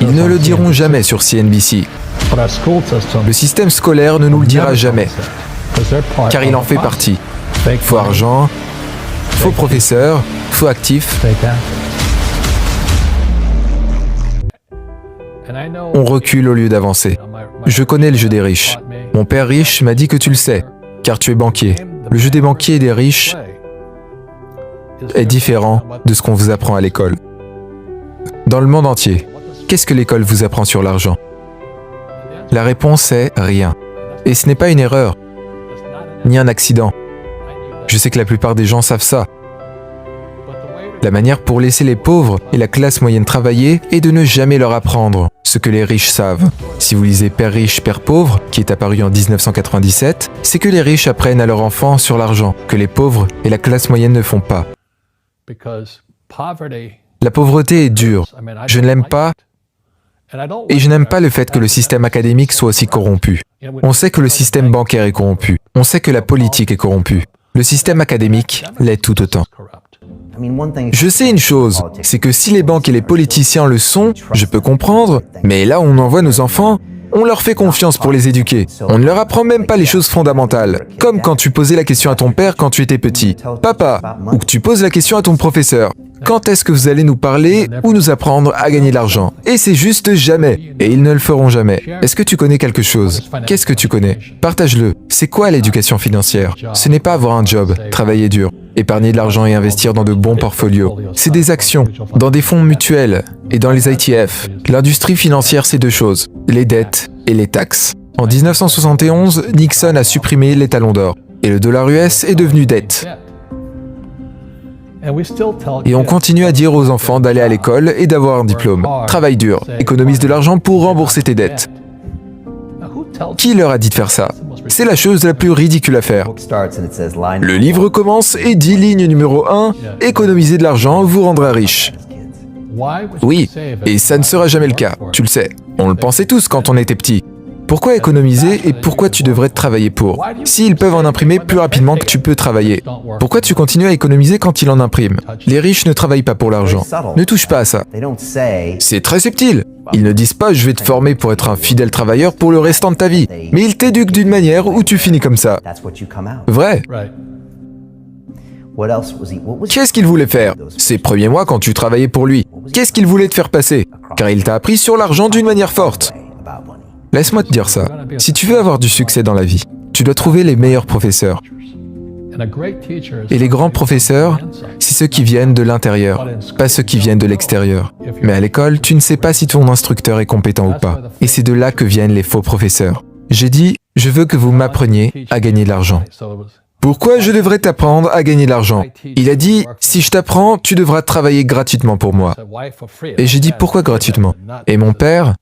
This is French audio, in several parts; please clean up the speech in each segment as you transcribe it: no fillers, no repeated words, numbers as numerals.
Ils ne le diront jamais sur CNBC. Le système scolaire ne nous le dira jamais, car il en fait partie. Faux argent, faux professeurs, faux actifs. On recule au lieu d'avancer. Je connais le jeu des riches. Mon père riche m'a dit que tu le sais, car tu es banquier. Le jeu des banquiers et des riches est différent de ce qu'on vous apprend à l'école. Dans le monde entier, qu'est-ce que l'école vous apprend sur l'argent? La réponse est rien. Et ce n'est pas une erreur, ni un accident. Je sais que la plupart des gens savent ça. La manière pour laisser les pauvres et la classe moyenne travailler est de ne jamais leur apprendre ce que les riches savent. Si vous lisez Père riche, Père pauvre, qui est apparu en 1997, c'est que les riches apprennent à leurs enfants sur l'argent, que les pauvres et la classe moyenne ne font pas. La pauvreté est dure. Je ne l'aime pas et je n'aime pas le fait que le système académique soit aussi corrompu. On sait que le système bancaire est corrompu. On sait que la politique est corrompue. Le système académique l'est tout autant. Je sais une chose, c'est que si les banques et les politiciens le sont, je peux comprendre, mais là où on envoie nos enfants, on leur fait confiance pour les éduquer. On ne leur apprend même pas les choses fondamentales. Comme quand tu posais la question à ton père quand tu étais petit. Papa, ou que tu poses la question à ton professeur. Quand est-ce que vous allez nous parler ou nous apprendre à gagner de l'argent? Et c'est juste jamais. Et ils ne le feront jamais. Est-ce que tu connais quelque chose? Qu'est-ce que tu connais? Partage-le. C'est quoi l'éducation financière? Ce n'est pas avoir un job, travailler dur, épargner de l'argent et investir dans de bons portfolios. C'est des actions, dans des fonds mutuels et dans les ETF. L'industrie financière, c'est deux choses, les dettes et les taxes. En 1971, Nixon a supprimé les talons d'or et le dollar US est devenu dette. Et on continue à dire aux enfants d'aller à l'école et d'avoir un diplôme. Travaille dur, économise de l'argent pour rembourser tes dettes. Qui leur a dit de faire ça? C'est la chose la plus ridicule à faire. Le livre commence et dit ligne numéro 1, économiser de l'argent vous rendra riche. Oui, et ça ne sera jamais le cas, tu le sais. On le pensait tous quand on était petit. Pourquoi économiser et pourquoi tu devrais travailler pour? S'ils peuvent en imprimer plus rapidement que tu peux travailler, pourquoi tu continues à économiser quand ils en impriment? Les riches ne travaillent pas pour l'argent. Ne touche pas à ça. C'est très subtil. Ils ne disent pas « je vais te former pour être un fidèle travailleur pour le restant de ta vie », mais ils t'éduquent d'une manière où tu finis comme ça. Vrai. Qu'est-ce qu'il voulait faire? Ces premiers mois quand tu travaillais pour lui, qu'est-ce qu'il voulait te faire passer? Car il t'a appris sur l'argent d'une manière forte. Laisse-moi te dire ça. Si tu veux avoir du succès dans la vie, tu dois trouver les meilleurs professeurs. Et les grands professeurs, c'est ceux qui viennent de l'intérieur, pas ceux qui viennent de l'extérieur. Mais à l'école, tu ne sais pas si ton instructeur est compétent ou pas. Et c'est de là que viennent les faux professeurs. J'ai dit, je veux que vous m'appreniez à gagner de l'argent. Pourquoi je devrais t'apprendre à gagner de l'argent? Il a dit, si je t'apprends, tu devras travailler gratuitement pour moi. Et j'ai dit, pourquoi gratuitement? Et mon père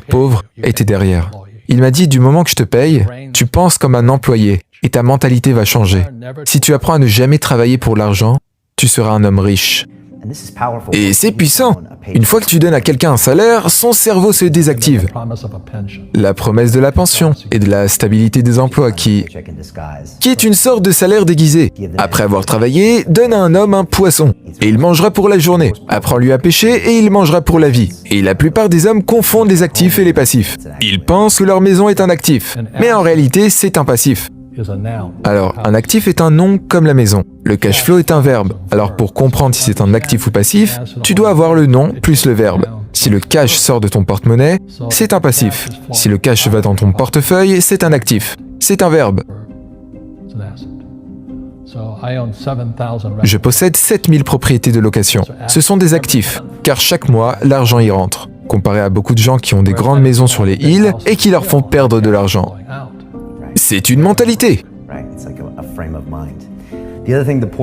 pauvre, était derrière. Il m'a dit, du moment que je te paye, tu penses comme un employé et ta mentalité va changer. Si tu apprends à ne jamais travailler pour l'argent, tu seras un homme riche. Et c'est puissant. Une fois que tu donnes à quelqu'un un salaire, son cerveau se désactive. La promesse de la pension et de la stabilité des emplois qui est une sorte de salaire déguisé. Après avoir travaillé, donne à un homme un poisson et il mangera pour la journée. Apprends-lui à pêcher et il mangera pour la vie. Et la plupart des hommes confondent les actifs et les passifs. Ils pensent que leur maison est un actif, mais en réalité, c'est un passif. Alors, un actif est un nom comme la maison. Le cash flow est un verbe. Alors pour comprendre si c'est un actif ou passif, tu dois avoir le nom plus le verbe. Si le cash sort de ton porte-monnaie, c'est un passif. Si le cash va dans ton portefeuille, c'est un actif. C'est un verbe. Je possède 7000 propriétés de location. Ce sont des actifs, car chaque mois, l'argent y rentre. Comparé à beaucoup de gens qui ont des grandes maisons sur les îles et qui leur font perdre de l'argent. C'est une mentalité.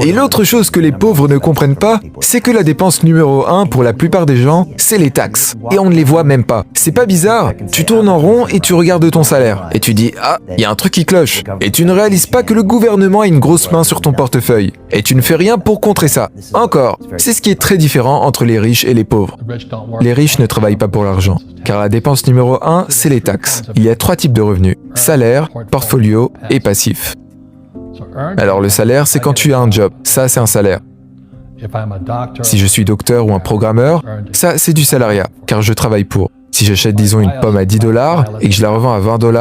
Et l'autre chose que les pauvres ne comprennent pas, c'est que la dépense numéro 1 pour la plupart des gens, c'est les taxes. Et on ne les voit même pas. C'est pas bizarre? Tu tournes en rond et tu regardes ton salaire. Et tu dis « Ah, il y a un truc qui cloche ». Et tu ne réalises pas que le gouvernement a une grosse main sur ton portefeuille. Et tu ne fais rien pour contrer ça. Encore, c'est ce qui est très différent entre les riches et les pauvres. Les riches ne travaillent pas pour l'argent. Car la dépense numéro 1, c'est les taxes. Il y a 3 types de revenus. Salaire, portfolio et passif. Alors le salaire, c'est quand tu as un job. Ça, c'est un salaire. Si je suis docteur ou un programmeur, ça c'est du salariat, car je travaille pour. Si j'achète disons une pomme à 10 $ et que je la revends à 20 $,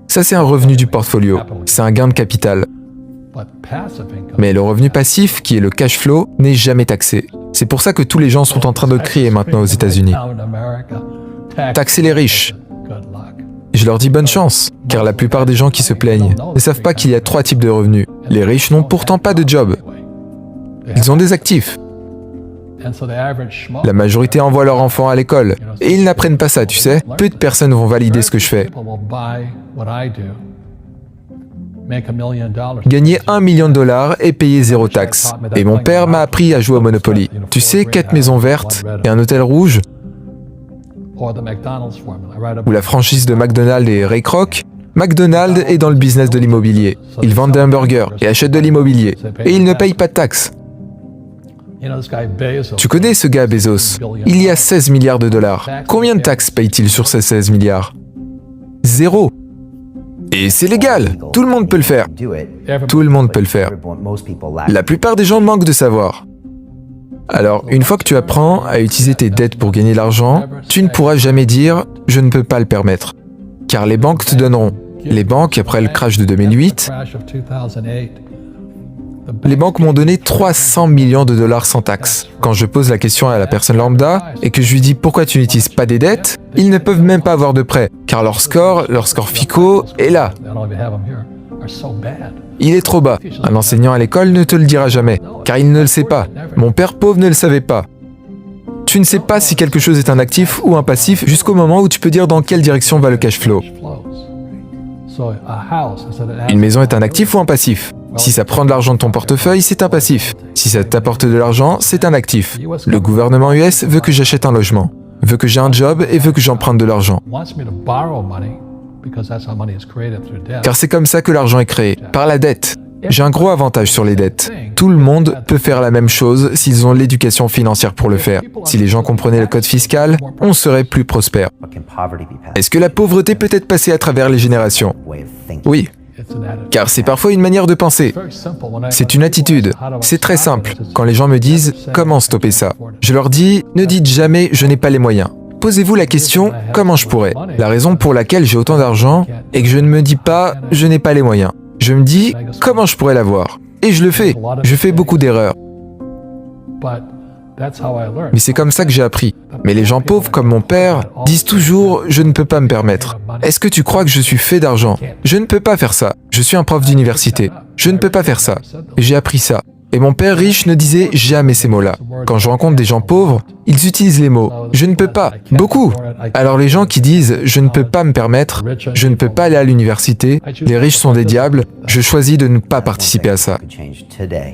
ça c'est un revenu du portfolio, c'est un gain de capital. Mais le revenu passif, qui est le cash flow, n'est jamais taxé. C'est pour ça que tous les gens sont en train de crier maintenant aux États-Unis. Taxer les riches. Je leur dis bonne chance, car la plupart des gens qui se plaignent ne savent pas qu'il y a 3 types de revenus. Les riches n'ont pourtant pas de job. Ils ont des actifs. La majorité envoie leurs enfants à l'école. Et ils n'apprennent pas ça, tu sais. Peu de personnes vont valider ce que je fais. Gagner $1 million et payer 0 taxe. Et mon père m'a appris à jouer au Monopoly. Tu sais, 4 maisons vertes et un hôtel rouge, ou la franchise de McDonald's et Ray Kroc. McDonald's est dans le business de l'immobilier. Ils vendent des hamburgers et achètent de l'immobilier. Et ils ne payent pas de taxes. Tu connais ce gars Bezos? Il y a 16 milliards de dollars. Combien de taxes paye-t-il sur ces 16 milliards? 0. Et c'est légal. Tout le monde peut le faire. Tout le monde peut le faire. La plupart des gens manquent de savoir. Alors, une fois que tu apprends à utiliser tes dettes pour gagner de l'argent, tu ne pourras jamais dire « je ne peux pas le permettre ». Car les banques te donneront. Les banques, après le crash de 2008, les banques m'ont donné 300 millions de dollars sans taxe. Quand je pose la question à la personne lambda et que je lui dis pourquoi tu n'utilises pas des dettes, ils ne peuvent même pas avoir de prêt, car leur score FICO est là. Il est trop bas. Un enseignant à l'école ne te le dira jamais, car il ne le sait pas. Mon père pauvre ne le savait pas. Tu ne sais pas si quelque chose est un actif ou un passif jusqu'au moment où tu peux dire dans quelle direction va le cash flow. Une maison est un actif ou un passif? Si ça prend de l'argent de ton portefeuille, c'est un passif. Si ça t'apporte de l'argent, c'est un actif. Le gouvernement US veut que j'achète un logement, veut que j'ai un job et veut que j'emprunte de l'argent. Car c'est comme ça que l'argent est créé, par la dette. J'ai un gros avantage sur les dettes. Tout le monde peut faire la même chose s'ils ont l'éducation financière pour le faire. Si les gens comprenaient le code fiscal, on serait plus prospère. Est-ce que la pauvreté peut être passée à travers les générations? Oui. Car c'est parfois une manière de penser. C'est une attitude. C'est très simple. Quand les gens me disent « Comment stopper ça ?», je leur dis « Ne dites jamais « Je n'ai pas les moyens ». Posez-vous la question « Comment je pourrais ?» La raison pour laquelle j'ai autant d'argent est que je ne me dis pas « Je n'ai pas les moyens ». Je me dis « Comment je pourrais l'avoir ?» Et je le fais. Je fais beaucoup d'erreurs. Mais c'est comme ça que j'ai appris. Mais les gens pauvres comme mon père disent toujours « Je ne peux pas me permettre ». Est-ce que tu crois que je suis fait d'argent? Je ne peux pas faire ça. Je suis un prof d'université. Je ne peux pas faire ça. J'ai appris ça. Et mon père riche ne disait jamais ces mots-là. Quand je rencontre des gens pauvres, ils utilisent les mots « je ne peux pas ». Beaucoup. Alors les gens qui disent « je ne peux pas me permettre »,« je ne peux pas aller à l'université »,« les riches sont des diables », je choisis de ne pas participer à ça.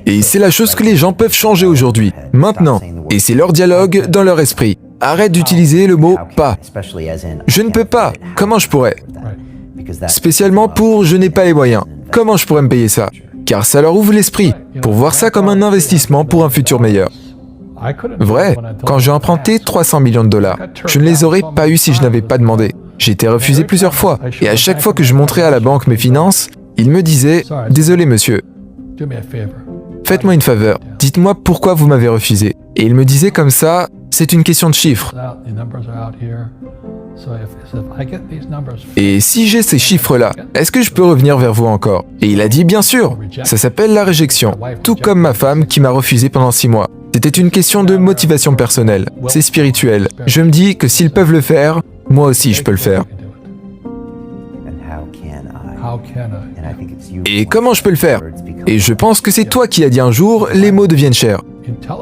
Et c'est la chose que les gens peuvent changer aujourd'hui, maintenant. Et c'est leur dialogue dans leur esprit. Arrête d'utiliser le mot « pas ». Je ne peux pas. Comment je pourrais? Spécialement pour « je n'ai pas les moyens ». Comment je pourrais me payer ça? Car ça leur ouvre l'esprit, pour voir ça comme un investissement pour un futur meilleur. Vrai, quand j'ai emprunté 300 millions de dollars, je ne les aurais pas eus si je n'avais pas demandé. J'ai été refusé plusieurs fois, et à chaque fois que je montrais à la banque mes finances, ils me disaient « Désolé monsieur, faites-moi une faveur, dites-moi pourquoi vous m'avez refusé. » Et ils me disaient comme ça « C'est une question de chiffres. » Et si j'ai ces chiffres-là, est-ce que je peux revenir vers vous encore? Et il a dit bien sûr. Ça s'appelle la réjection. Tout comme ma femme qui m'a refusé pendant 6 mois. C'était une question de motivation personnelle. C'est spirituel. Je me dis que s'ils peuvent le faire, moi aussi je peux le faire. Et comment je peux le faire? Et je pense que c'est toi qui as dit un jour, les mots deviennent chers.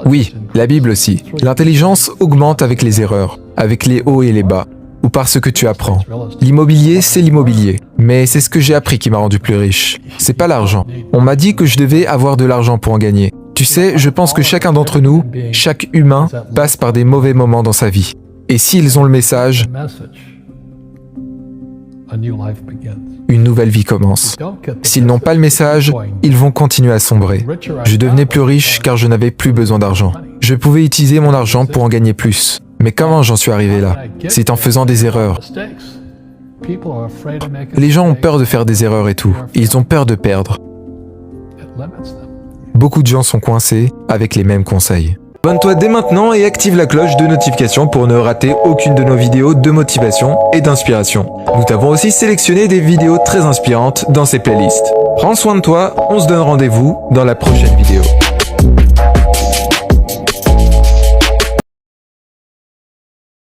Oui, la Bible aussi. L'intelligence augmente avec les erreurs, avec les hauts et les bas. Ou par ce que tu apprends. L'immobilier, c'est l'immobilier. Mais c'est ce que j'ai appris qui m'a rendu plus riche. C'est pas l'argent. On m'a dit que je devais avoir de l'argent pour en gagner. Tu sais, je pense que chacun d'entre nous, chaque humain, passe par des mauvais moments dans sa vie. Et s'ils ont le message, une nouvelle vie commence. S'ils n'ont pas le message, ils vont continuer à sombrer. Je devenais plus riche car je n'avais plus besoin d'argent. Je pouvais utiliser mon argent pour en gagner plus. Mais comment j'en suis arrivé là? C'est en faisant des erreurs. Les gens ont peur de faire des erreurs et tout. Ils ont peur de perdre. Beaucoup de gens sont coincés avec les mêmes conseils. Abonne-toi dès maintenant et active la cloche de notification pour ne rater aucune de nos vidéos de motivation et d'inspiration. Nous t'avons aussi sélectionné des vidéos très inspirantes dans ces playlists. Prends soin de toi, on se donne rendez-vous dans la prochaine vidéo.